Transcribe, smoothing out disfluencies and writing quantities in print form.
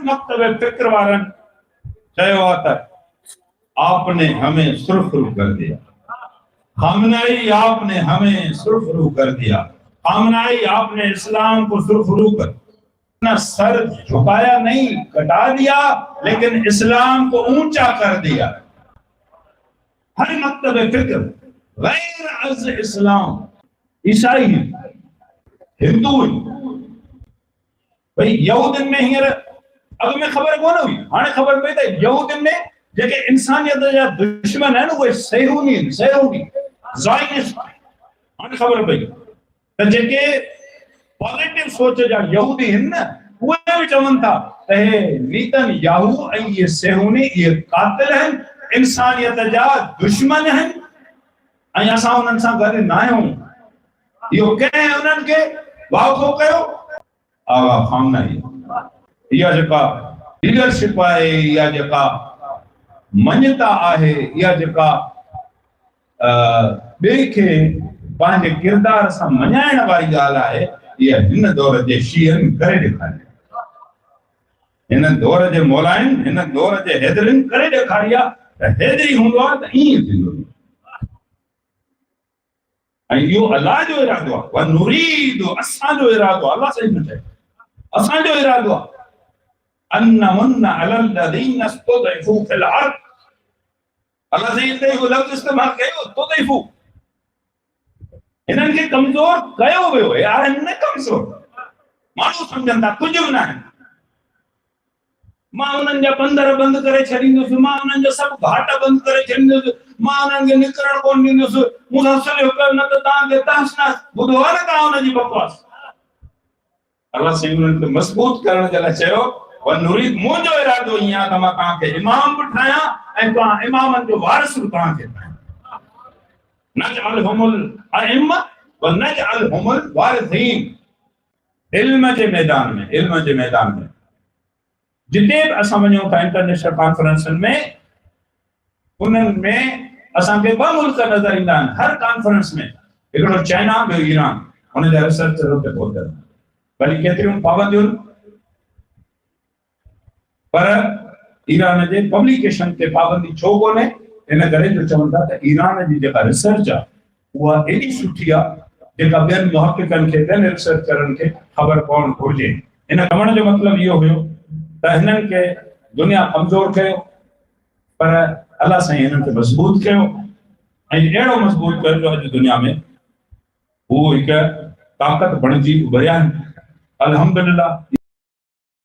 मकतब फिक्र वारन चयो आहे त आपने हमें सुरखरू कर दिया, खामनाई आपने हमें सुरखरू कर दिया, खामनाई आपने इस्लाम को सुरखरू कर अपना सर झुकाया नहीं, कटा दिया, लेकिन इस्लाम को ऊंचा कर दिया। हर मकतब फिक्र गैर अज इस्लाम, ईसाई हिंदू भाई यहूदन में हींअर अग में ख़बर कोन हुई, हाणे ख़बर पई त यहूदन में जेके इंसानियत जा दुश्मन आहिनि उहे सैहूनी ज़ायनिस्ट। हाणे ख़बर पई त जेके पॉजिटिव सोच जा यहूदी आहिनि न उहे बि चवनि था त हे नेतन्याहू ऐं इहे सैहूनी इहे कातिल आहिनि, इंसानियत जा दुश्मन आहिनि ऐं असां उन्हनि सां गॾु न आहियूं। इहो कंहिं उन्हनि खे वाक़ो कयो? आगा खामनाई। इहा जेका लीडरशिप आहे, इहा जेका मञता आहे, इहा जेका ॿिए खे पंहिंजे किरदार सां मञाइण वारी ॻाल्हि आहे, इहा हिन दौर जे शीअनि करे ॾेखारी, हिन दौर जे मौलाइनि, हिन दौर जे हैदरिन करे ॾेखारी आहे त हैदरी हूंदो आहे त ईअं थींदो। ऐं इहो अलाह जो इरादो आहे, व नुरीदु असांजो इरादो आहे, अलाह सही थो चए, असांजो इरादो आहे अन्नमुन अलल लज़ीना इस्तुज़इफू फिल अर्द। अलाह सही ते इहो लफ़्ज़ इस्तेमाल कयो तुज़इफू, हिननि खे कमज़ोर कयो वियो आहे, आहिनि न कमज़ोर, माण्हू सम्झनि था कुझु बि न आहिनि। मां उन्हनि जा बंदर बंदि करे छॾींदुसि, मां उन्हनि जा सभु घाट बंदि करे छॾींदुसि, मां उन्हनि खे निकिरणु कोन ॾींदुसि, मूंसां सुलह कयो न त तव्हांखे तहस नहस। ॿुधो आहे न तव्हां उनजी बकवास? अलाह साईं उन्हनि खे मज़बूत करण जे लाइ चयो व नुरीद, मुंहिंजो इरादो ईअं आहे त मां तव्हांखे इमाम बि ठाहियां ऐं तव्हां इमामनि जो वारिस बि तव्हांखे ठाहियां। नजअलहुमुल अइम्मा व नजअलहुमुल वारिसीन। इल्म जे मैदान में, इल्म जे मैदान में जिते बि असां वञूं था इंटरनेशनल कॉन्फ्रेंसनि में, उन्हनि में असांखे ॿ मुल्क नज़र ईंदा आहिनि हर कॉन्फ्रेंस में, हिकिड़ो चाइना, ॿियो ईरान। हुन जा रिसर्चर हुते पहुतल, भली केतिरियूं पाबंदियूं, पर ईरान जे पब्लिकेशन ते पाबंदी छो कोन्हे? इन करे जो चवनि था त ईरान जी जेका रिसर्च आहे उहा एॾी सुठी आहे जेका ॿियनि मुहक़िक़नि खे, ॿियनि रिसर्चरनि खे ख़बर पवणु घुरिजे। इन चवण जो मतिलबु इहो हुयो त हिननि खे दुनिया कमज़ोर कयो, पर अलाह साईं हिननि खे मज़बूत कयो ऐं अहिड़ो मज़बूत कयो जो अॼु दुनिया में उहो हिकु ताक़त बणिजी उभरिया आहिनि। अल्हम्दुलिल्लाह।